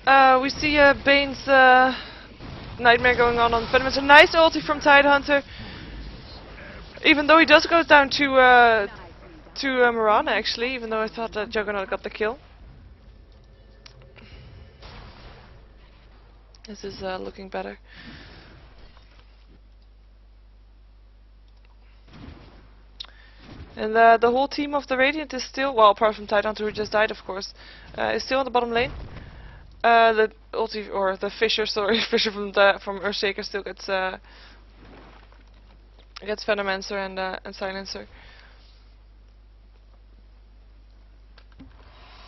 We see Bane's nightmare going on Venom. It's a nice ulti from Tidehunter. Even though he does go down to Mirana actually, even though I thought that Juggernaut got the kill. This is looking better. And the whole team of the Radiant is still, well, apart from Tidehunter who just died, of course, is still on the bottom lane. The ulti, or the Fisher, sorry, Fisher from Earthshaker still gets Venomancer and Silencer.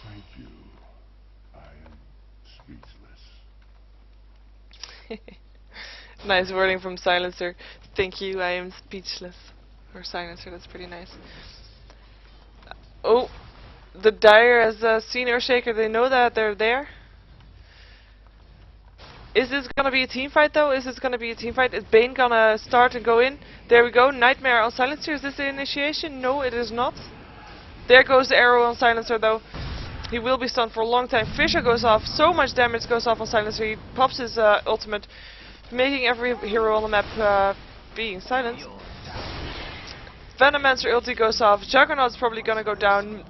Thank you. I am speechless. Nice wording from Silencer. Thank you, I am speechless. Or Silencer, that's pretty nice. Oh, the Dire has seen Earthshaker. They know that they're there. Is this gonna be a team fight though? Is this gonna be a team fight? Is Bane gonna start and go in? There we go, Nightmare on Silencer. Is this the initiation? No, it is not. There goes the arrow on Silencer though. He will be stunned for a long time. Fisher goes off. So much damage goes off on Silencer. He pops his ultimate, making every hero on the map being silenced. Venomancer ulti goes off. Juggernaut's probably gonna go down.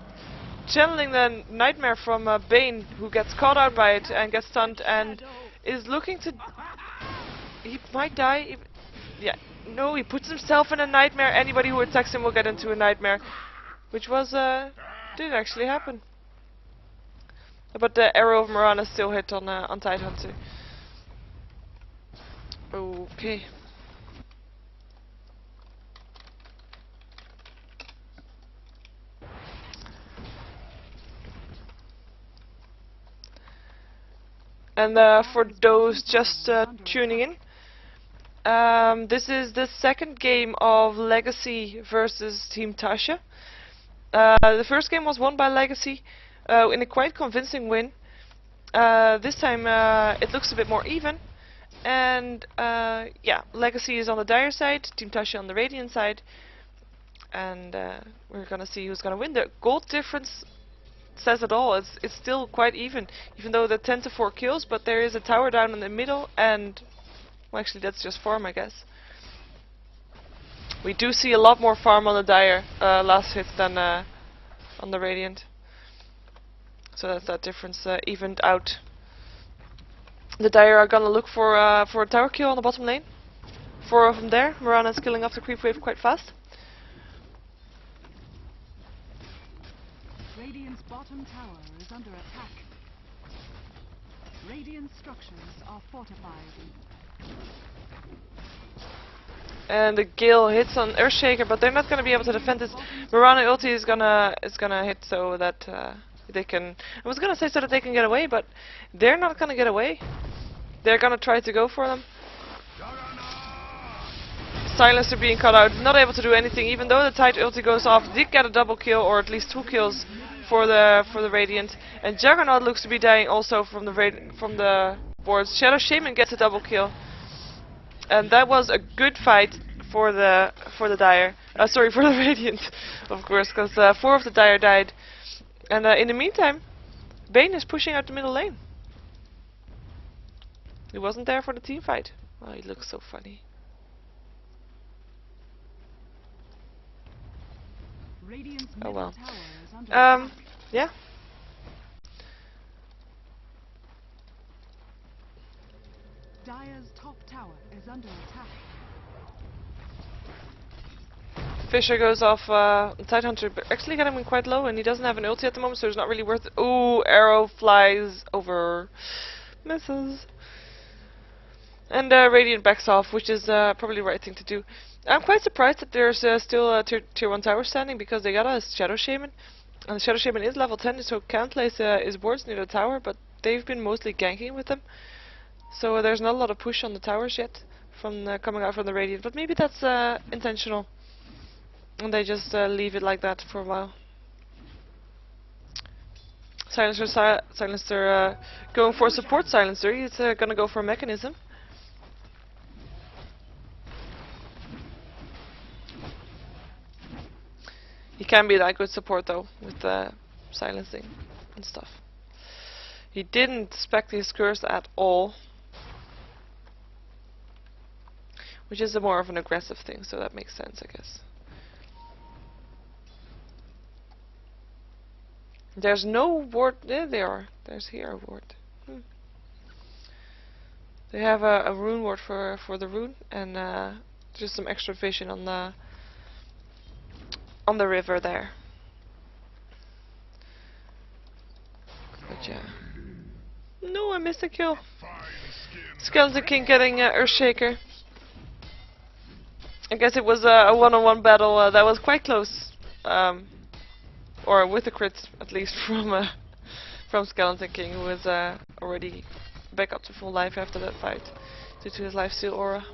Channeling the Nightmare from Bane, who gets caught out by it and gets stunned and is looking to... He might die. Yeah, no, he puts himself in a Nightmare. Anybody who attacks him will get into a Nightmare. Which was, did actually happen. But the arrow of Mirana still hit on Tidehunter. Okay. And for those just tuning in, this is the second game of Legacy versus Team Tasha. The first game was won by Legacy in a quite convincing win. This time it looks a bit more even. And yeah, Legacy is on the Dire side, Team Tasha on the Radiant side. And we're gonna see who's gonna win. The gold difference says it all. It's still quite even though the 10 to 4 kills, but there is a tower down in the middle, and well, actually that's just farm, I guess. We do see a lot more farm on the Dire last hit than on the Radiant, so that's that difference evened out. The Dire are gonna look for a tower kill on the bottom lane. 4 of them there. Mirana's killing off the creep wave quite fast. Radiant's bottom tower is under attack. Radiant structures are fortified. And the Gale hits on Earthshaker, but they're not going to be able to defend this. Mirana ulti is gonna hit so that they can. I was gonna say so that they can get away, but they're not gonna get away. They're gonna try to go for them. Silencer being cut out, not able to do anything, even though the Tide ulti goes off. Did get a double kill, or at least 2 kills for the Radiant. And Juggernaut looks to be dying also from the boards. Shadow Shaman gets a double kill. And that was a good fight for the Dire. Sorry, for the Radiant, of course, because 4 of the Dire died. And in the meantime, Bane is pushing out the middle lane. He wasn't there for the team fight. Oh, he looks so funny. Oh well. Yeah. Dire's top tower is under attack. Fisher goes off Tidehunter, but actually got him quite low, and he doesn't have an ulti at the moment, so it's not really worth it. Ooh, arrow flies over. Misses. And Radiant backs off, which is probably the right thing to do. I'm quite surprised that there's still a tier 1 tower standing, because they got a Shadow Shaman. And the Shadow Shaman is level 10, so can place his wards near the tower, but they've been mostly ganking with them. So there's not a lot of push on the towers yet, from coming out from the Radiant. But maybe that's intentional. And they just leave it like that for a while. Silencer going for a support Silencer. He's gonna go for a mechanism. He can be that good support though, with silencing and stuff. He didn't spec his curse at all. Which is a more of an aggressive thing, so that makes sense, I guess. There's no ward. There they are. There's here a ward. They have a rune ward for the rune, and just some extra vision on the river there. But yeah. No, I missed a kill. Skeleton King getting Earthshaker. I guess it was a one-on-one battle that was quite close. Or with a crit, at least, from Skeleton King, who was already back up to full life after that fight, due to his lifesteal aura.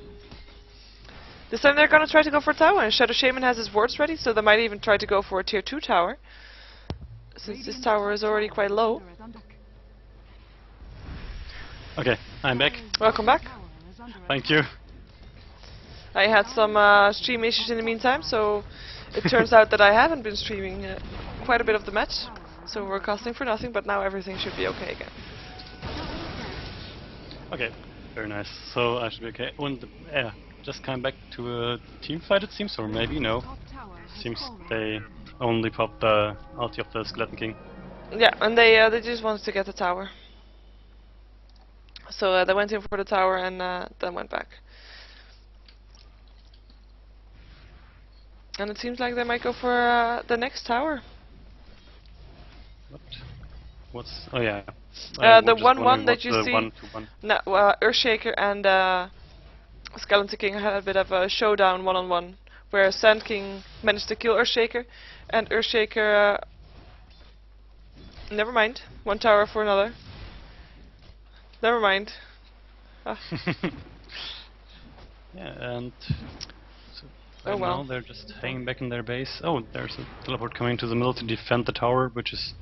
This time they're gonna try to go for a tower, and Shadow Shaman has his wards ready, so they might even try to go for a tier 2 tower, since this tower is already quite low. Okay, I'm back. Welcome back. Thank you. I had some stream issues in the meantime, so it turns out that I haven't been streaming quite a bit of the match, so we're costing for nothing, but now everything should be okay again. Okay, very nice. So I should be okay. And yeah, just came back to a team fight, it seems, or maybe no. Seems they only popped the ulti of the Skeleton King. Yeah, and they just wanted to get the tower. So they went in for the tower and then went back. And it seems like they might go for the next tower. What? What's... oh yeah. The 1-1 that you see. 1-2-1. No, Earthshaker and Skeleton King had a bit of a showdown one-on-one, where Sand King managed to kill Earthshaker, and Earthshaker... never mind. One tower for another. Never mind. Ah. Yeah, and... so Oh right well. now they're just hanging back in their base. Oh, there's a teleport coming to the middle to defend the tower, which is...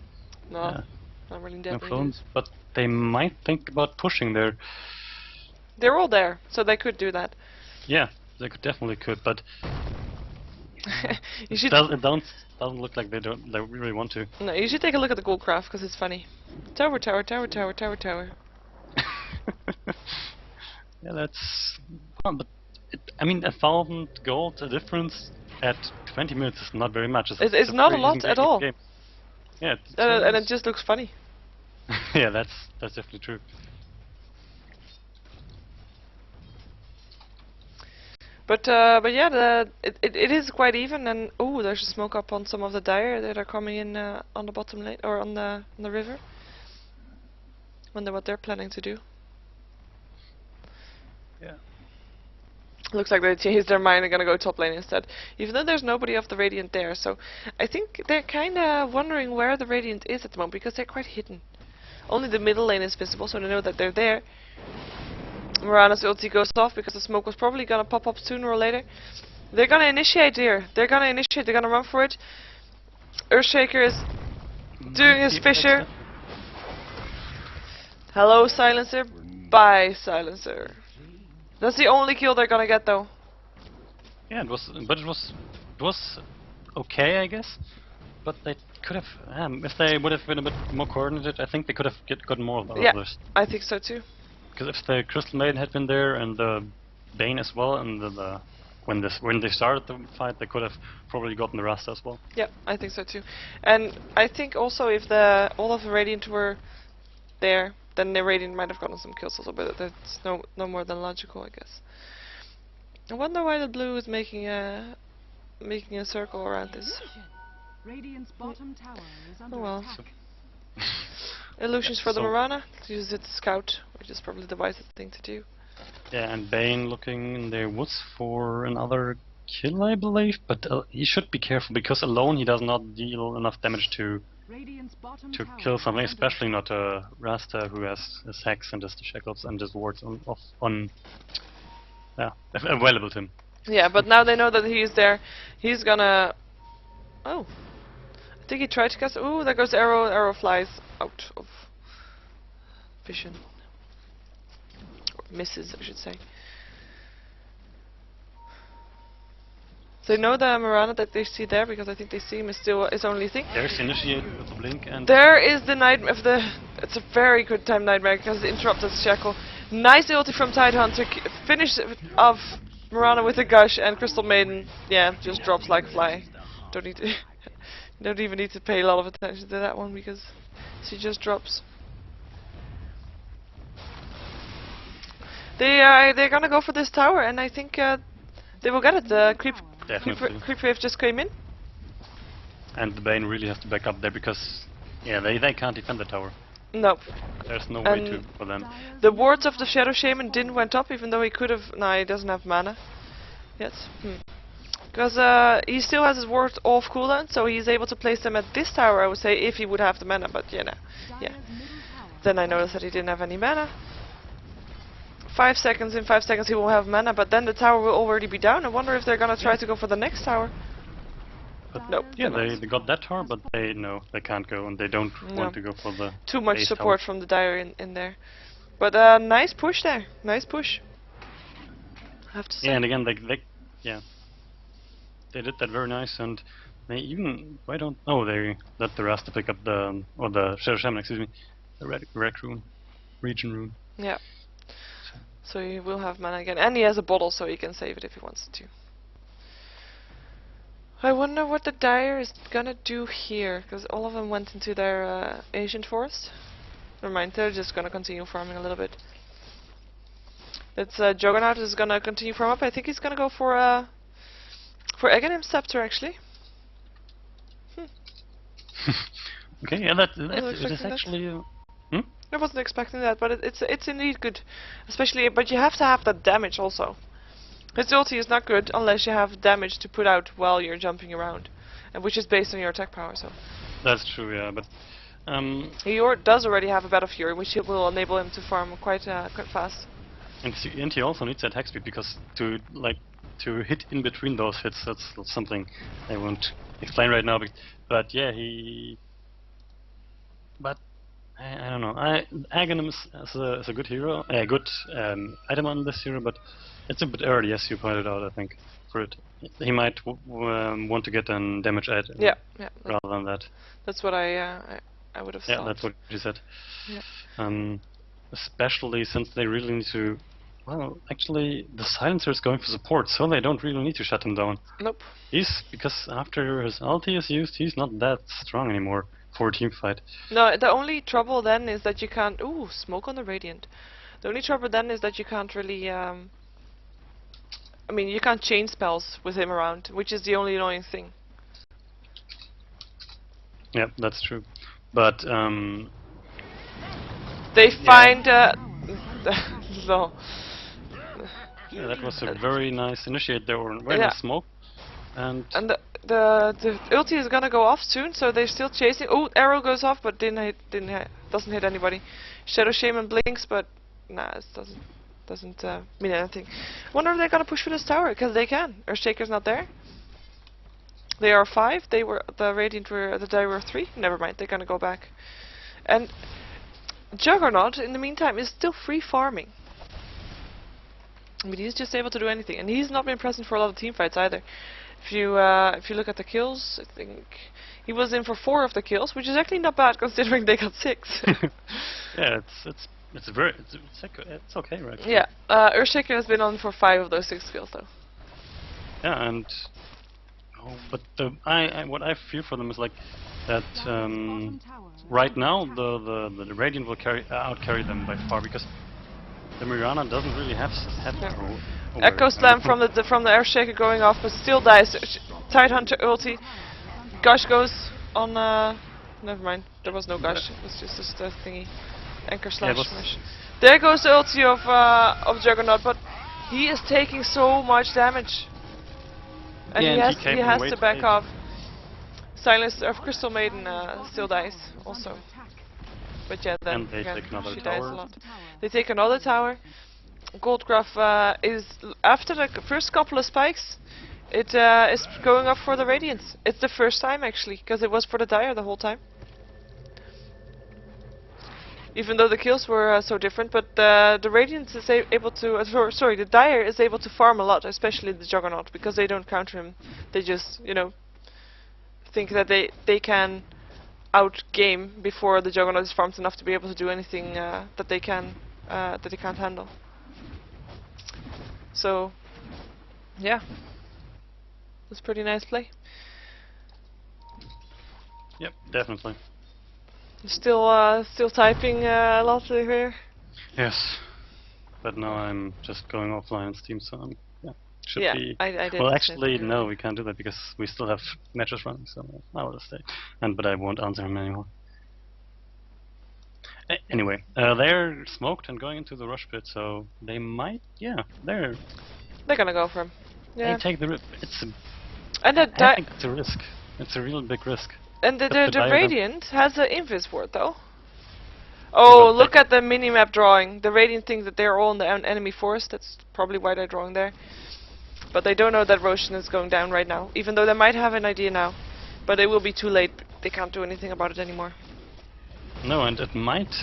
No, not really no deadly. problems. But they might think about pushing there. They're all there, so they could do that. Yeah, they definitely could, but... You should doesn't look like they really want to. no, you should take a look at the gold craft because it's funny. Tower, tower, tower, tower, tower, tower. Yeah, that's... well, but I mean, 1,000 gold a difference at 20 minutes is not very much. It's not a pretty lot at all. game. Yeah, And it just looks funny. yeah, that's definitely true. But yeah, it is quite even, and oh, there's a smoke up on some of the Dire that are coming in on the bottom lane or on the river. Wonder what they're planning to do. Yeah. Looks like they changed their mind and gonna go top lane instead, even though there's nobody of the Radiant there. So I think they're kind of wondering where the Radiant is at the moment because they're quite hidden. Only the middle lane is visible, so they know that they're there. Mirana's ulti goes off because the smoke was probably gonna pop up sooner or later. They're gonna initiate here. They're gonna initiate. They're gonna run for it. Earthshaker is doing his Fissure. Hello, Silencer. Bye, Silencer. That's the only kill they're gonna get, though. Yeah, it was okay, I guess. But they could have, if they would have been a bit more coordinated, I think they could have gotten more of the others. I think so too. Because if the Crystal Maiden had been there and the Bane as well, and when they started the fight, they could have probably gotten the rest as well. Yeah, I think so too. And I think also if all of the Radiant were there, then the Radiant might have gotten some kills also, but that's no more than logical, I guess. I wonder why the blue is making a circle around this. Radiant's bottom tower is under Oh well. attack. Illusions for the so- Mirana. Use it to scout, which is probably the wisest thing to do. Yeah, and Bane looking in the woods for another kill, I believe. But he should be careful because alone he does not deal enough damage to Radiant's bottom to tower kill is something, under especially not a Rasta who has his Hex and his Shackles and his wards available to him. Yeah, but now they know that he's there. He's gonna... Oh. I think he tried to cast... Ooh, there goes arrow. Arrow flies out of vision. Or misses, I should say. They know the Mirana that they see there, because I think they see him is still his only thing. There's the initiate with the blink and There is the night of the It's a very good time Nightmare because it interrupted Shackle. Nice ulti from Tidehunter. Finish off Mirana with a gush, and Crystal Maiden, yeah, just drops like a fly. Don't need to. Don't even need to pay a lot of attention to that one because she just drops. They're gonna go for this tower, and I think they will get it. The Definitely. creep wave just came in. And the Bane really has to back up there because, yeah, they can't defend the tower. No. There's no way to And for them. the wards of the Shadow Shaman didn't went up, even though he could have. No, he doesn't have mana yet. Because he still has his ward off cooldown, so he's able to place them at this tower, I would say, if he would have the mana, but yeah. Then I noticed that he didn't have any mana. 5 seconds, in 5 seconds he will have mana, but then the tower will already be down. I wonder if they're gonna try to go for the next tower. But Nope. yeah, they got that tower, but they can't go, and they don't want to go for the Too much base support tower. from the Dire in there. But nice push there. Nice push. I have to say. Yeah, and again, they did that very nice, and they even they let the Rasta pick up the Shadow Shaman, excuse me, the red rune, region rune. Yeah. So he will have mana again, and he has a bottle, so he can save it if he wants to. I wonder what the Dire is gonna do here, because all of them went into their ancient forest. Never mind, they're just gonna continue farming a little bit. It's Juggernaut is gonna continue farm up. I think he's gonna go for Aghanim Scepter actually. Okay, yeah, that wasn't it is expecting that. actually. I wasn't expecting that, but it's indeed good, especially. But you have to have that damage also. His ulti is not good unless you have damage to put out while you're jumping around, and which is based on your attack power. So That's true, yeah, but he does already have a Battle Fury, which will enable him to farm quite fast. and he also needs attack speed because to hit in between those hits, that's something I won't explain right now. But yeah, But I don't know. Aghanim is a good hero, a good item on this hero, but it's a bit early, as you pointed out. I think for it, he might want to get a damage item rather than that. That's what I would have thought. Yeah, that's what you said. Yeah. Especially since they really need to. Well, actually, the Silencer is going for support, so they don't really need to shut him down. Nope. Because after his ulti is used, he's not that strong anymore for a team fight. No, the only trouble then is that you can't. Ooh, smoke on the Radiant. The only trouble then is that you can't really. I mean, you can't chain spells with him around, which is the only annoying thing. Yeah, that's true. But they find. No. Yeah, that was a very nice initiate there, or very nice smoke. And the ulti is gonna go off soon, so they're still chasing. Oh, arrow goes off, but doesn't hit anybody. Shadow Shaman blinks, but nah, it doesn't mean anything. Wonder if they're gonna push for this tower, because they can. Earthshaker's not there. They are 5. They were the Radiant were the Dire were 3. Never mind, they're gonna go back. And Juggernaut, in the meantime, is still free farming. I mean, he's just able to do anything, and he's not been present for a lot of team fights either. If you look at the kills, I think he was in for 4 of the kills, which is actually not bad considering they got 6. yeah, it's okay, right? Yeah, Earthshaker has been on for 5 of those 6 kills though. Yeah, and but what I feel for them is like that. Right now, the Radiant will out-carry them by far because the Mirana doesn't really have Echo Slam from the Earthshaker going off, but still dies. Tidehunter ulti. Gush goes on. Never mind, there was no gush. It was just a thingy. Anchor slash smash. There goes the ulti of Juggernaut, but he is taking so much damage, and he has to back off. Silence of Crystal Maiden still dies also. But yeah, then and they take another she tower. dies a lot. They take another tower. Goldgraf is after the first couple of spikes. It is going up for the Radiance. It's the first time actually, because it was for the Dire the whole time. Even though the kills were so different, but the Radiance is able to. Sorry, the Dire is able to farm a lot, especially the Juggernaut, because they don't counter him. They just, think that they can out game before the Juggernaut is farmed enough to be able to do anything that they can't handle. So, yeah, that's pretty nice play. Yep, definitely. Still typing a lot here. Yes, but now I'm just going offline on Steam, so should Yeah, be. I did. Well, the same actually, thing. no, we can't do that because we still have matches running, so I will stay. But I won't answer him anymore. Anyway, they're smoked and going into the rush pit, so they might, they're They're gonna go for him. Yeah. they take the risk. It's a, And the I think it's a risk. It's a real big risk. and but the the diagram- Radiant has an invis ward though. Oh, but look they- at the minimap drawing. The Radiant thinks that they're all in the enemy forest. That's probably why they're drawing there. But they don't know that Roshan is going down right now, even though they might have an idea now. But it will be too late. They can't do anything about it anymore. No, and it might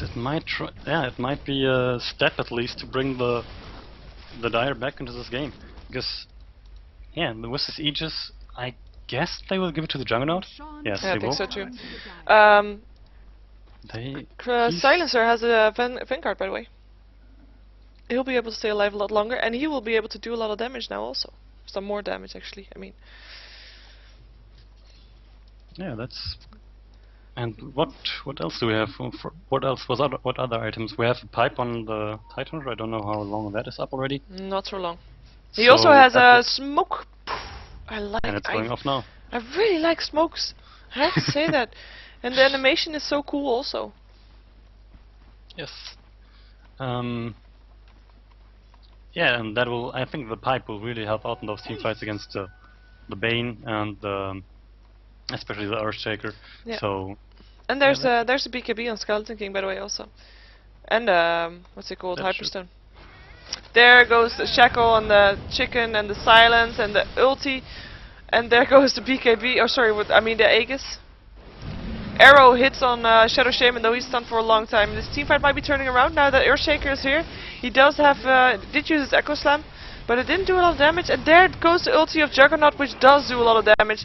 be a step at least to bring the Dire back into this game, because with this Aegis, I guess they will give it to the Juggernaut. Sean Yes, Yeah, I they think will. so too. into the dire. They he's- Silencer has a Vanguard, by the way. He'll be able to stay alive a lot longer, and he will be able to do a lot of damage now also. Some more damage, actually. I mean, Yeah, that's. And what else do we have? What other items? We have a pipe on the Titan. I don't know how long that is up already. not so long. He also has that a was- smoke. I like. and it's going off now. I really like smokes. I have to say that. And the animation is so cool, also. Yes. Yeah, and that will. I think the pipe will really help out in those team fights against the Bane and especially the Earthshaker. Yeah. So And there's a BKB on Skeleton King, by the way, also. And what's it called? That's true. Hyperstone. There goes the Shackle on the Chicken and the Silence and the Ulti. And there goes the BKB. Oh, sorry, the Aegis. Arrow hits on Shadow Shaman, though he's stunned for a long time. This teamfight might be turning around now that Earthshaker is here. He does have, did use his Echo Slam, but it didn't do a lot of damage. And there goes the ulti of Juggernaut, which does do a lot of damage.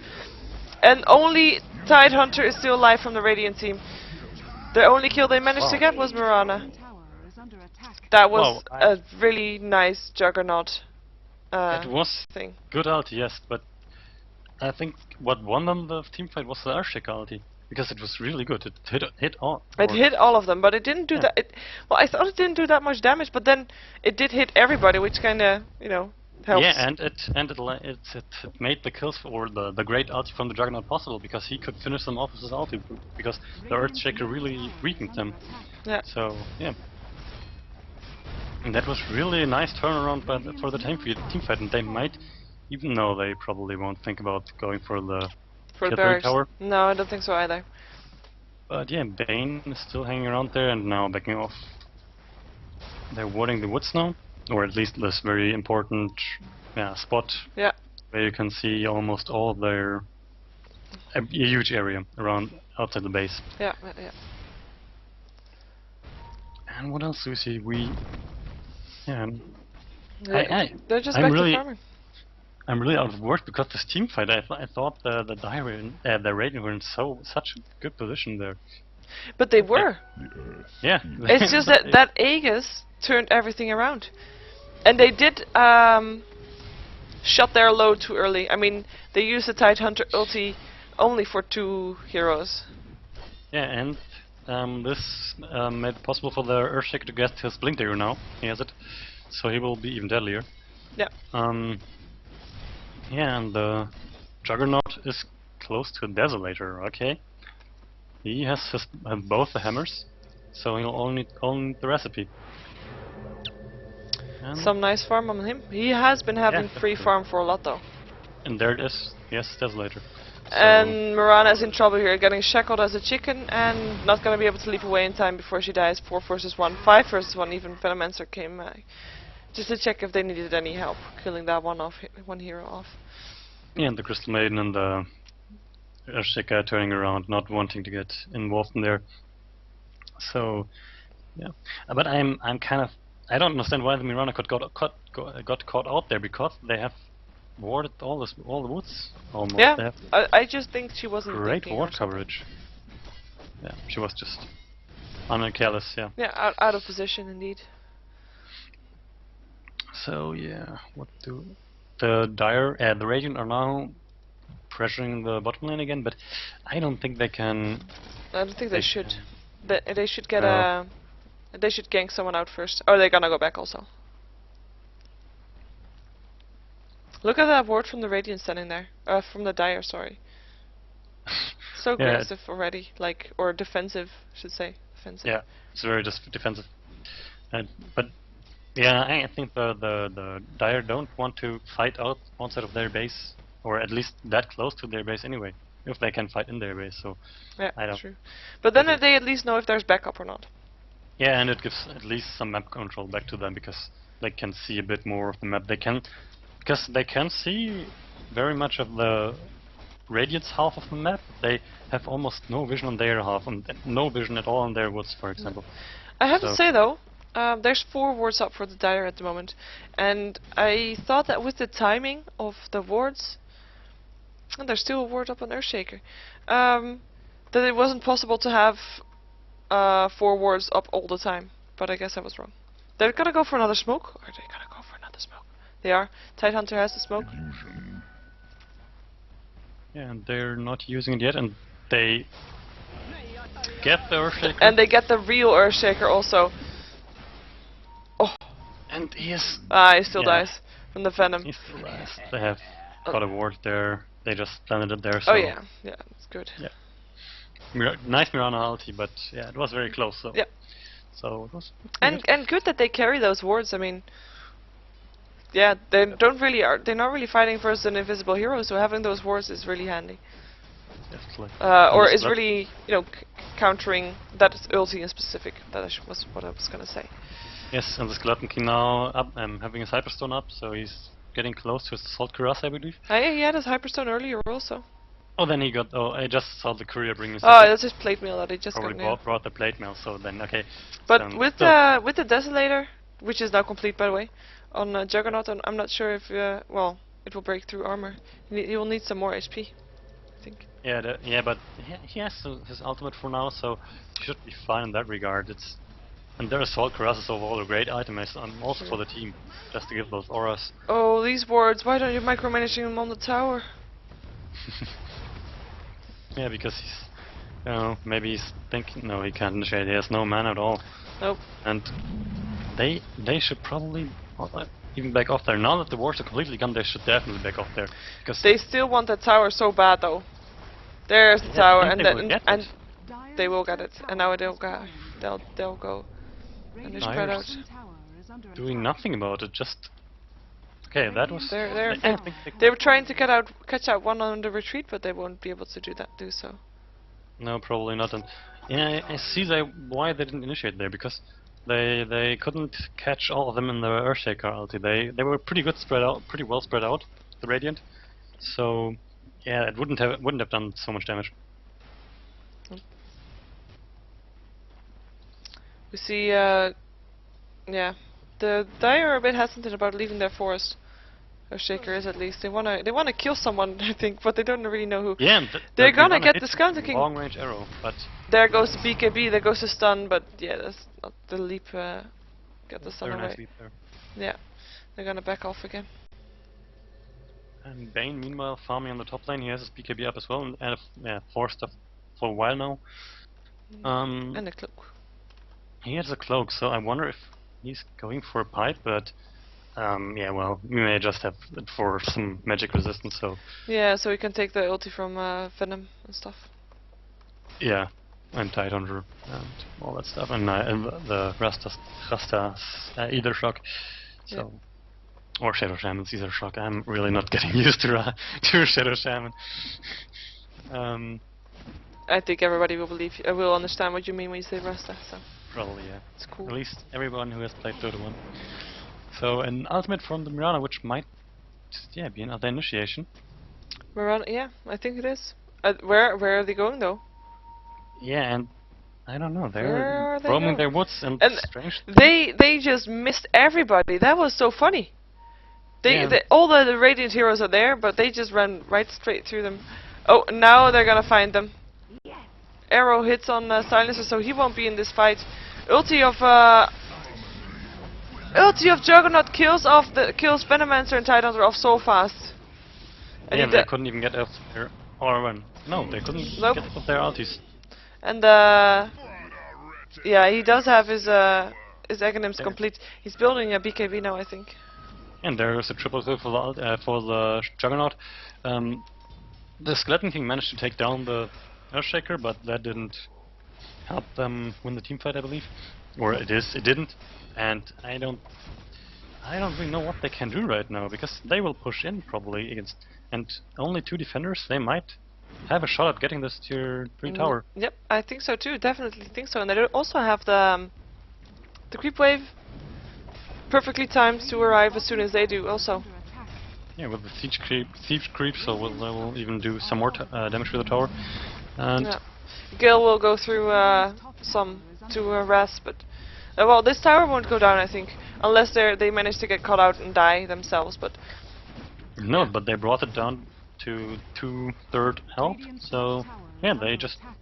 And only Tidehunter is still alive from the Radiant team. The only kill they managed to get was Mirana. Tower is under attack. That was Wow, a really nice Juggernaut it was thing. good ulti, yes, but I think what won them the team fight was the Earthshaker ulti, because it was really good. It hit all. It hit all of them, but it didn't do Yeah. that. Well, I thought it didn't do that much damage, but then it did hit everybody, which kind of, helps. Yeah, and it made the kills for the great ulti from the Juggernaut possible, because he could finish them off with his ulti, because the Earthshaker really weakened them. Yeah. So yeah, and that was really a nice turnaround for the team fight, and they might, even though they probably won't think about going for the For the Killbane barracks. tower. No, I don't think so either. But yeah, Bane is still hanging around there and now backing off. They're warding the woods now, or at least this very important spot Yeah. where you can see almost all of their a huge area around outside the base. Yeah. And what else do we see? They're just I'm back really- to farming. I'm really out of words because this team fight. I thought the Radiant were in such a good position there. But they were. Yeah. It's just that Aegis turned everything around. And they did shut their load too early. I mean, they used the Tidehunter ulti only for 2 heroes. Yeah, and this made it possible for the Earthshaker to get his Blink Dagger now. He has it, so he will be even deadlier. Yeah. Yeah, and the Juggernaut is close to a Desolator. Okay. He has both the hammers, so he'll only own the recipe. And, Some nice farm on him. He has been having free definitely. farm for a lot though. and there it is. Yes, Desolator. So, And Mirana is in trouble here, getting shackled as a chicken and not gonna be able to leap away in time before she dies. 4 versus 1, 5 versus 1. Even Venomancer came just to check if they needed any help killing that one hero off. yeah, and the Crystal Maiden and the Earthshaker turning around, not wanting to get involved in there. So, yeah. But I'm kind of, I don't understand why the Mirana got caught out there, because they have warded all the woods almost. They Yeah, have I just think she wasn't great thinking ward or something. coverage. yeah, she was just careless. Yeah. Yeah, out of position indeed. So yeah, what do the Radiant are now pressuring the bottom lane again, but I don't think they can. I don't think they should. can- They should get No. They should gank someone out first. Or they're gonna go back also. Look at that ward from the Radiant standing there. From the Dire, sorry. So Yeah. aggressive already, like, or defensive, I should say. Defensive. Yeah, it's very just defensive. But yeah, I think the Dire don't want to fight outside of their base, or at least that close to their base anyway, if they can fight in their base. So Yeah, I don't- true. But then Okay. they at least know if there's backup or not. yeah, and it gives at least some map control back to them because they can see a bit more of the map. They can see very much of the Radiant's half of the map. They have almost no vision on their half, and no vision at all on their woods, for example. I have to So- say though, there's 4 wards up for the Dire at the moment, and I thought that with the timing of the wards, and there's still a ward up on Earthshaker, that it wasn't possible to have 4 wards up all the time. But I guess I was wrong. They're gonna go for another smoke, or are they gonna go for another smoke? They are. Tidehunter has the smoke. Illusion. Yeah, and they're not using it yet, and they get the Earthshaker. And they get the real Earthshaker also. Oh, And he is. he still Yeah. dies from the venom. He's the last. They have got a ward there. They just planted it there. So Oh yeah, yeah, it's good. Yeah. Nice Mirana ulti, but yeah, it was very close. So Yeah. So it was. And good that they carry those wards. I mean, yeah, they don't really they're not really fighting versus an invisible hero, so having those wards is really handy. Definitely. Or And is that- really, countering that ulti in specific. That was what I was gonna say. Yes, and the Skeleton King now up, having his Hyperstone up, so he's getting close to his Assault Cuirass, I believe. He had his Hyperstone earlier also. Oh, then he got. Oh, I just saw the courier bring his. Oh, that's his plate mail that he just Probably got now. brought the plate mail, so then okay. But Still- with the Desolator, which is now complete by the way, on Juggernaut, and I'm not sure if well, it will break through armor. You will need some more HP, I think. Yeah, but he has his ultimate for now, so he should be fine in that regard. And their Assault Cuirass is overall a great item, also for the team, just to give those auras. Oh, these wards! Why don't you micromanaging them on the tower? Yeah, because he's, maybe he's thinking, no, he can't initiate. He has no mana at all. Nope. And they should probably even back off there. Now that the wars are completely gone, they should definitely back off there, because They still want that tower so bad though. There's the Yeah, tower, I and think they then will get and it. Dire's they will get top it, tower and now is they'll go. falling. They'll go. And they Radiant's spread out. Dire's tower is under doing attack. nothing about it. Just okay. That was. They're I think They were trying to catch out one on the retreat, but they won't be able to do so. No, probably not. And yeah, I see why they didn't initiate there, because they couldn't catch all of them in the Earthshaker ulti. They were pretty well spread out, the Radiant. So yeah, it wouldn't have done so much damage. We see, yeah, the Dire are a bit hesitant about leaving their forest. Earthshaker is at least. They wanna kill someone, I think, but they don't really know who. Yeah, and They're gonna Mirana get hit the Skeleton King. long range arrow, but There goes the BKB, there goes the stun, but yeah, that's not the leap. Get the stun very away. nice leap there. Yeah, they're gonna back off again. And Bane, meanwhile, farming on the top lane. He has his BKB up as well, and forced stuff for a while now. And the cloak. He has a cloak, so I wonder if he's going for a pipe, but yeah, well, we may just have it for some magic resistance, so Yeah, so we can take the ulti from Venom and stuff. yeah, and Tidehunter and all that stuff, and the Rasta's Ether Shock, so or Shadow Shaman's Ether Shock. I'm really not getting used to Shadow Shaman. I think everybody will understand what you mean when you say Rasta. So Probably, yeah. it's cool. At least everyone who has played Dota 1. So an ultimate from the Mirana, which might, be another initiation. Mirana, yeah, I think it is. Where are they going though? Yeah, and I don't know. Where They're are they roaming going? their woods, and And strange. They just missed everybody. That was so funny. Yeah. All the Radiant heroes are there, but they just ran right straight through them. Oh, now they're gonna find them. arrow hits on Silencer, so he won't be in this fight. Ulti of Juggernaut kills Venomancer and Tidehunter off so fast. And Yeah, he they da- couldn't even get off their... Or when... No, they couldn't Nope. get off their ultis. And yeah, he does have his Aghanims complete. He's building a BKB now, I think. And there's a triple kill for the Juggernaut. The Skeleton King managed to take down the Earthshaker, but that didn't help them win the team fight, I believe. Or it didn't. And I don't really know what they can do right now, because they will push in probably against... And only 2 defenders, they might have a shot at getting this tier 3 tower. Yep, I think so too. Definitely think so. And they also have the creep wave perfectly timed to arrive as soon as they do. Also, Under attack. Yeah, with the siege creep, so they will even do some more damage to the tower. And yeah. Gale will go through some to Raz, but well, this tower won't go down, I think, unless they manage to get caught out and die themselves. But no, but they brought it down to 2/3 health, Radiant's so top tower yeah, is they under just attack.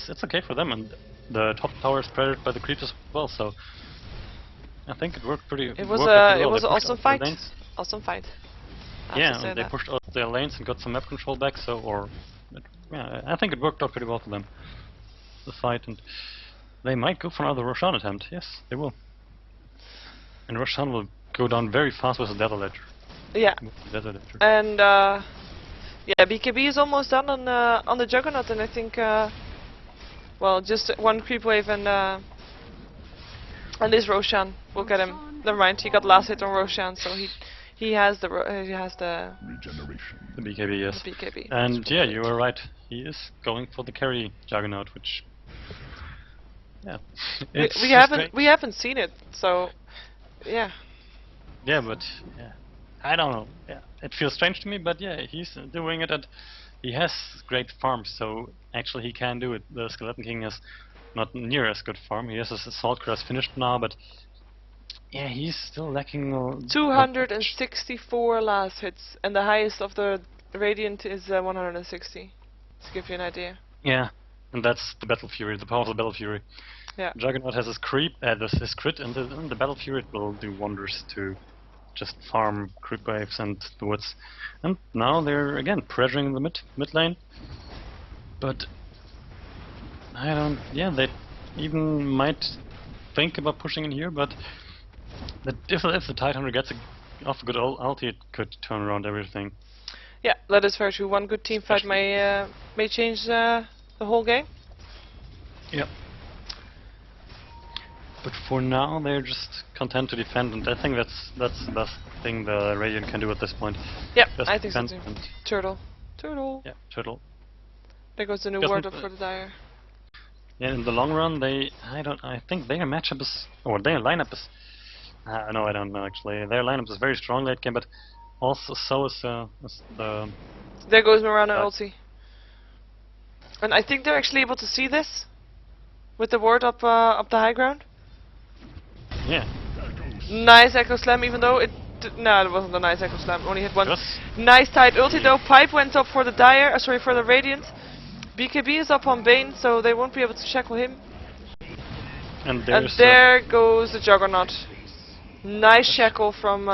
it's okay for them, and the top tower is pressured by the creeps as well. So I think it worked pretty. it was worked out pretty it well. was They an pushed awesome up their fight. lanes. Awesome fight. I have to Yeah, say and they that. pushed up their lanes and got some map control back. So, yeah, I think it worked out pretty well for them. The fight, and they might go for another Roshan attempt. Yes, they will. And Roshan will go down very fast with the Desert Ledger. Yeah. Desert Ledger. And yeah, BKB is almost done on the Juggernaut, and I think well, just one creep wave and this Roshan will get him. Never mind, he got last hit on Roshan, so he has the Regeneration. The BKB, yes. the BKB. And yeah, you were right. He is going for the carry Juggernaut, which yeah, it's we strange. haven't seen it, so yeah. Yeah, but yeah, I don't know. Yeah, it feels strange to me, but yeah, he's doing it, and he has great farms, so actually he can do it. The Skeleton King is not near as good farm. He has his Assault Crest finished now, but yeah, he's still lacking. 264 last hits, and the highest of the Radiant is 160. To give you an idea. Yeah, and that's the Battle Fury, the powerful Battle Fury. Yeah. Juggernaut has his creep, his crit, and the Battle Fury will do wonders to just farm creep waves and the woods. And now they're again pressuring the mid lane, but I don't. Yeah, they even might think about pushing in here, but if the Tidehunter gets off a good ulti, it could turn around everything. Yeah, that is very true. One good team fight may change the whole game. Yep. But for now, they're just content to defend, and I think that's the best thing the Radiant can do at this point. Yeah, Just I think so defend too. and- Turtle. Yeah, Turtle. There goes the new Doesn't word up for the Dire. Yeah, in the long run, I think their matchup is, or their lineup is. No, I don't know actually. Their lineup is very strong late game, but also so is the. There goes Mirana Right. ulti. And I think they're actually able to see this with the ward up the high ground. Yeah. Nice Echo Slam, even though it no, it wasn't a nice Echo Slam. Only hit one. Just Nice tight ulti though. Pipe went up for the Dire. Sorry, for the Radiant. BKB is up on Bane, so they won't be able to shackle him. and And there's there goes the Juggernaut. Nice shackle from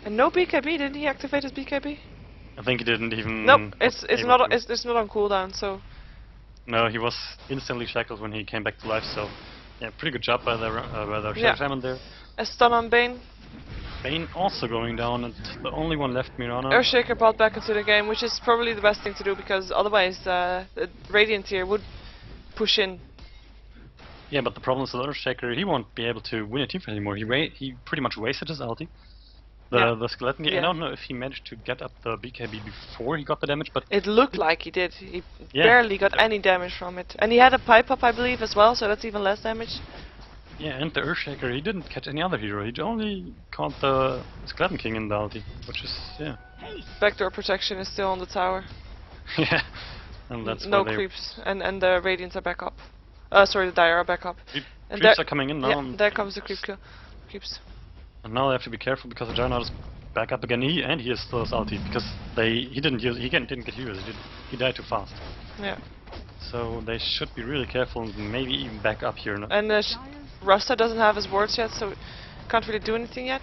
and no BKB. Didn't he activate his BKB? I think he didn't even. Nope. was It's able not to. it's not on cooldown. So No, he was instantly shackled when he came back to life. So yeah, pretty good job by the Yeah. Shaman there. a stun on Bane. Bane also going down, and the only one left, Mirana. Earthshaker brought back into the game, which is probably the best thing to do because otherwise the Radiant here would push in. Yeah, but the problem is the Earthshaker, he won't be able to win a team fight anymore. He pretty much wasted his ulti. The Skeleton King, Yeah. I don't know if he managed to get up the BKB before he got the damage, but It looked like he did. He Yeah. barely got any damage from it, and he had a pipe up, I believe, as well. So that's even less damage. yeah, and the Earthshaker, he didn't catch any other hero. He only caught the Skeleton King in the ulti, which is, yeah. Backdoor protection is still on the tower. Yeah, and that's No why they creeps, and the Radiants are back up. Sorry, the Dire are back up. And creeps there- are coming in now, Yeah, and, there comes the creep kill. Creeps. and now they have to be careful because the Juggernaut is back up again. He is still his ulti because didn't get heroes. He died too fast. Yeah. So they should be really careful and maybe even back up here. No? And Rasta doesn't have his wards yet, so can't really do anything yet.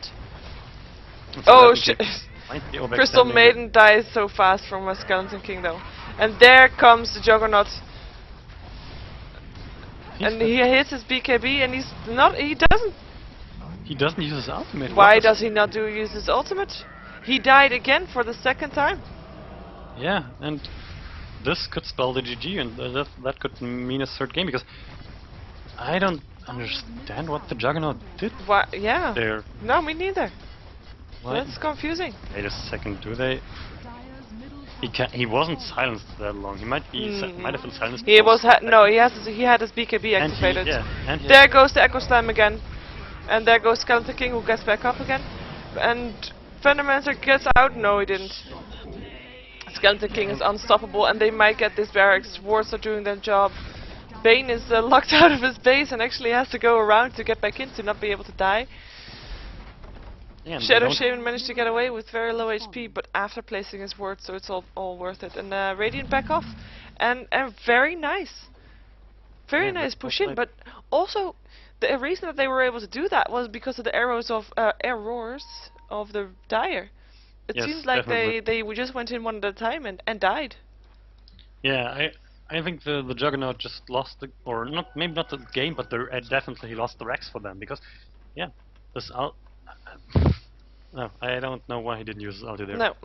So Oh that shit! might be overextending Crystal it. Maiden dies so fast from a Skeleton King though. And there comes the Juggernaut. And he hits his BKB and he doesn't use his ultimate. Why What does he not use his ultimate? He died again for the second time. Yeah, and this could spell the GG, and that could mean a third game, because I don't understand what the Juggernaut did Why? Yeah. there. No, me neither. Why? That's confusing. Wait a second, do they? Dyer's middle He wasn't silenced that long. He might have been silenced. He was because- no. He had his BKB and activated. and he There goes the Echo Slam again, and there goes Skeleton King who gets back up again, and Venommancer gets out. No, he didn't. Skeleton King is unstoppable, and they might get this barracks. Wards are doing their job. Bane is locked out of his base and actually has to go around to get back in to not be able to die. yeah, and they Shadow don't- Shaman managed to get away with very low HP, but after placing his ward, so it's all worth it. And Radiant back off, and very nice, very Yeah, nice that's push in. right. But also, the reason that they were able to do that was because of the errors of errors of the Dire. It Yes, seems like definitely. they just went in one at a time and died. Yeah, I think the Juggernaut just lost the, or not, maybe not the game, but definitely he lost the Rex for them, because yeah, this no, I don't know why he didn't use his ulti there. No.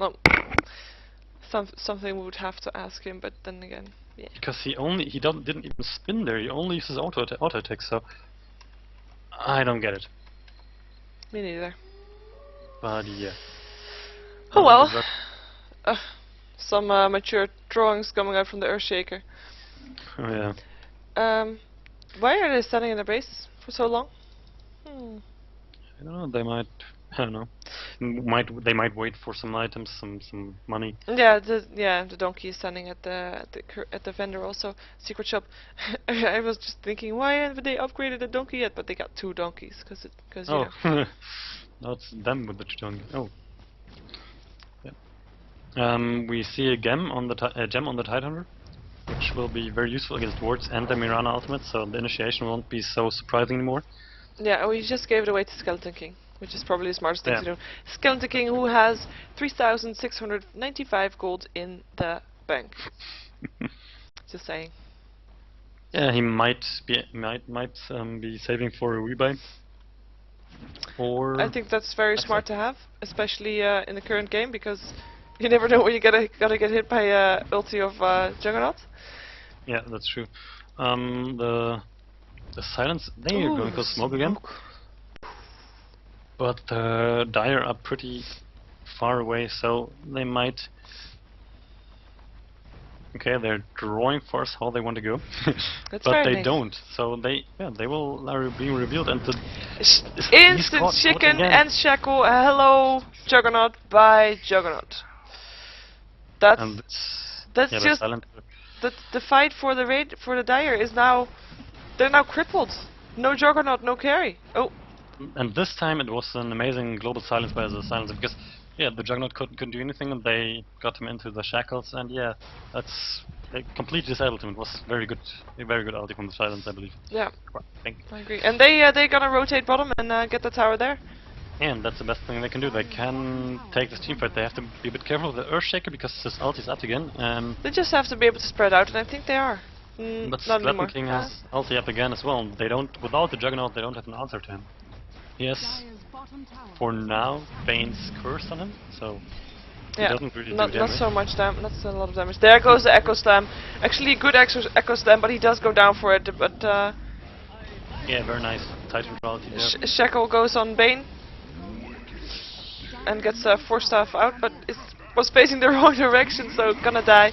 Something we would have to ask him, but then again, yeah. Because he didn't even spin there. He only uses auto attack, so I don't get it. Me neither. But yeah. Oh well. the Jug- Some mature drawings coming out from the Earthshaker. Oh yeah. Why are they standing in their base for so long? I don't know. They might. I don't know. They might wait for some items, some money. Yeah, the donkey is standing at the vendor also. Secret shop. I was just thinking, why haven't they upgraded the donkey yet? But they got 2 donkeys, because you Oh, know. no, it's them with the Chidong. Oh. Yeah. We see a gem on the Tidehunter, which will be very useful against wards and the Mirana ultimate, so the initiation won't be so surprising anymore. Yeah, we just gave it away to Skeleton King, which is probably the smartest thing Yeah. to do. Skeleton King, who has 3,695 gold in the bank. Just saying. Yeah, he might be saving for a rebuy. Or I think that's very That's smart it. to have, especially in the current game, because you never know when you gotta get hit by ulti of Juggernaut. yeah, that's true. The silence. There you go, go smoke again. But the Dire are pretty far away, so they might. Okay, they're drawing for us how they want to go, That's but very they nice. don't. So they will are being revealed, and the Instant caught chicken again. and shackle. Hello, Juggernaut by Juggernaut. That's and that's yeah, the just silent. the fight for the Dire is now. They're now crippled. No Juggernaut, no carry. Oh, And this time it was an amazing global silence by the silencer, because yeah, the Juggernaut couldn't do anything, and they got him into the shackles, and yeah, that's they completely disabled him. It was a very good ulti from the silence, I believe. yeah, I think. I agree. And they gonna rotate bottom and get the tower there. And that's the best thing they can do. They can take this teamfight. They have to be a bit careful with the Earthshaker, because his ulti is up again. They just have to be able to spread out, and I think they are. But Not anymore. Skeleton King has ulti up again as well. They don't, without the Juggernaut, they don't have an answer to him. He has, Dyer's bottom tower. for now, Bane's curse on him, so he Yeah, doesn't really not do damage. so much damage. Not a lot of damage. There goes the Echo Slam. Actually, good Echo Slam, but he does go down for it. But Yeah, very nice. Titan ulti there. Shackle goes on Bane and gets 4 staff out, but it was facing the wrong direction, so gonna die.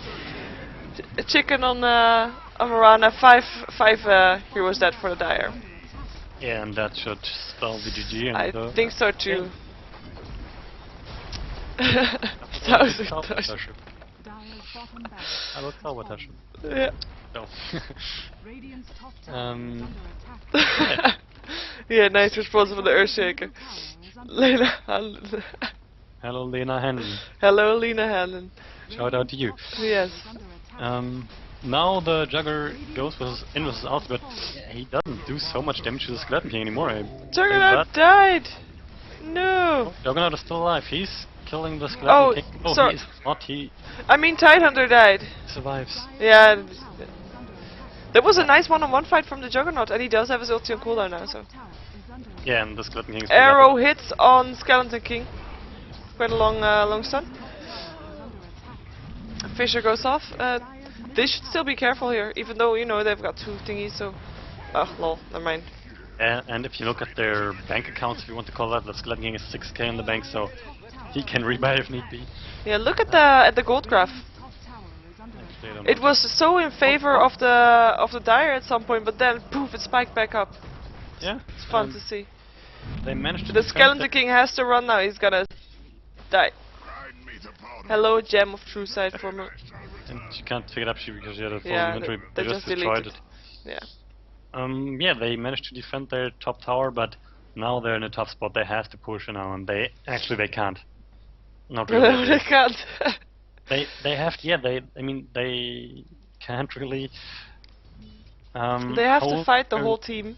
Chicken on Marana. 5 heroes dead for the Dire. Yeah, and that should spell the GG. And I think so too. Thousand touch. Dyer's bottom barracks. Hallo Zaubertasche. Yeah. So. Radiant's top tower is Um, under attack. Yeah, nice response from the Earthshaker. Tower is under Lena Hanlen. Hello Lena Henry. Hello, Lena Hanlen. Shout out to you. Yes. under attack. now the Jugger goes with his ulti, but he doesn't do so much damage to the Skeleton King anymore. Juggernaut died! No! Juggernaut is still alive. He's killing the Skeleton Oh, King. Oh, sorry. he's not. He I mean, Tidehunter died. survives. Yeah. That was a nice one-on-one fight from the Juggernaut, and he does have his ulti on cooldown now, so. Yeah, and the Skeleton King is Arrow hits on Skeleton King. Quite a long stun. Fisher goes off. They should still be careful here, even though, you know, they've got 2 thingies, so... Oh, lol, never mind. And if you look at their bank accounts, if you want to call that, the Skeleton King is 6k in the bank, so he can rebuy if need be. Yeah, look at the gold graph. Actually, I don't It know. was so in favor of the Dire at some point, but then poof, it spiked back up. Yeah, It's fun to see. they managed to The defend Skeleton it. King has to run now. He's gonna die. Grind me to powder. Hello, Gem of True Sight for me. And you can't pick it up because you had a full Yeah, inventory. they They just destroyed deleted. it. Yeah. Yeah, they managed to defend their top tower, but now they're in a tough spot. They have to push now, and they can't. Not No, really. they can't. They have to, yeah. I mean they can't really. They have to hold fight the their- whole team.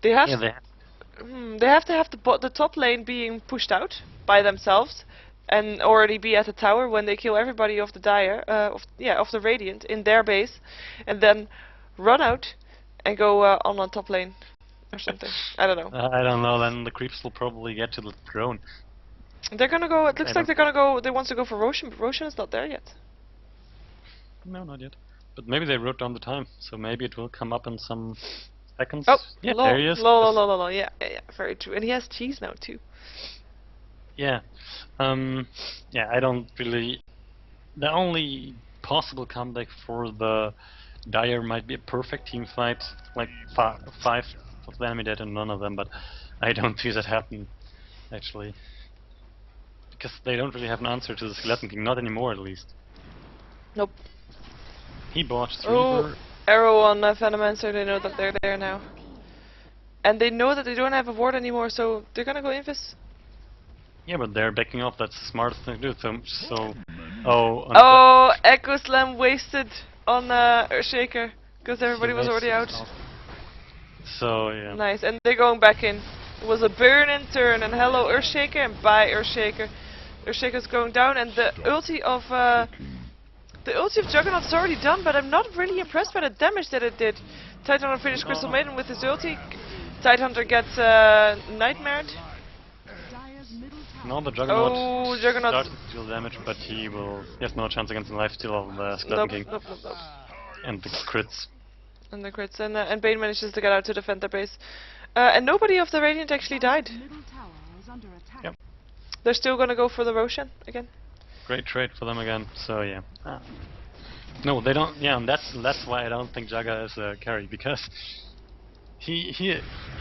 They have Yeah, to, they they have to have the top lane being pushed out by themselves, and already be at the tower when they kill everybody of the Dire, of the Radiant in their base, and then run out and go on top lane or something. I don't know. I don't know. Then the creeps will probably get to the throne. They're gonna go. It looks I like they're gonna go. They want to go for Roshan, but Roshan is not there yet. No, not yet. But maybe they wrote down the time, so maybe it will come up in some seconds. Oh, yeah, lol, there he is. lol, lol, lol, lol. Yeah, very true. And he has cheese now too. Yeah. Yeah, I don't really... The only possible comeback for the Dire might be a perfect team fight, like 5 of the enemy dead and none of them, but I don't see that happen, actually. Because they don't really have an answer to the Skeleton King, not anymore at least. Nope. He bought 3 Oh, arrow on Venomancer, they know that they're there now. And they know that they don't have a ward anymore, so they're gonna go Invis. Yeah, but they're backing off, that's the smartest thing to do, so... Oh, Oh, Echo Slam wasted on Earthshaker, because everybody was already out. So, yeah. Nice, and they're going back in. It was a burn and turn, and hello Earthshaker, and bye Earthshaker. Earthshaker's going down, and the ulti of Juggernaut is already done, but I'm not really impressed by the damage that it did. Tidehunter finished Crystal Maiden with his ulti. Tidehunter gets nightmared. No, the Juggernaut Oh, Juggernaut. started to deal damage, but he has no chance against the lifesteal of the Skeleton Nope, King nope, nope, nope. and the crits. And the crits, and Bane manages to get out to defend their base. And nobody of the Radiant actually died. Yep. They're still gonna go for the Roshan again. Great trade for them again, so yeah. No, they don't, yeah, and that's why I don't think Jagga is a carry, because he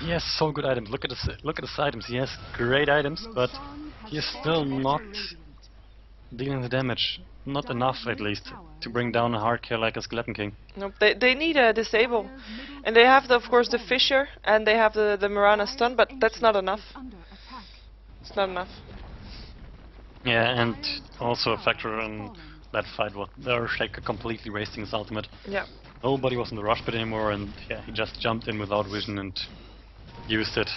has so good items. Look at his items. He has great items, but he is still not dealing the damage. Not enough, at least, to bring down a hard kill like a Skeleton King. Nope, they need a disable. And they have, of course, the Fisher, and they have the Mirana stun, but that's not enough. It's not enough. Yeah, and also a factor in that fight was the Earthshaker completely wasting his ultimate. Yeah. Nobody was in the rush pit anymore, and yeah, he just jumped in without vision and used it.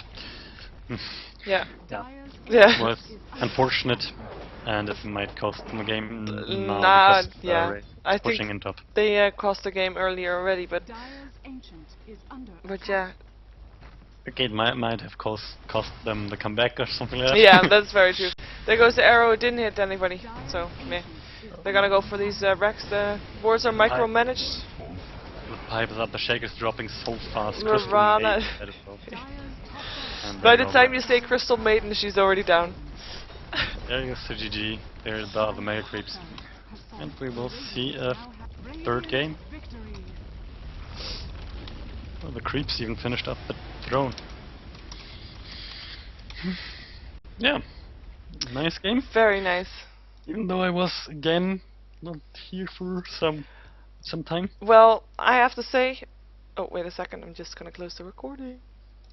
Yeah. Yeah. Yeah. Was unfortunate, and it might cost them a game now Nah, because yeah. they're I pushing think in top. they cost the game earlier already, but yeah. Okay, it might have cost them the comeback or something like that. Yeah, that's very true. There goes the arrow, it didn't hit anybody, so meh. They're gonna go for these wrecks. The boards are micromanaged. The pipe is up, the Shaker's dropping so fast. Mirana. Crystal Maiden as well. And By there the you time go. you say Crystal Maiden, she's already down. There goes the GG. There's the other mega creeps. And we will see a third game. Oh, the creeps even finished up the throne. Yeah. Nice game. Very nice. Even though I was again not here for some time. Well, I have to say... Oh, wait a second, I'm just gonna close the recording.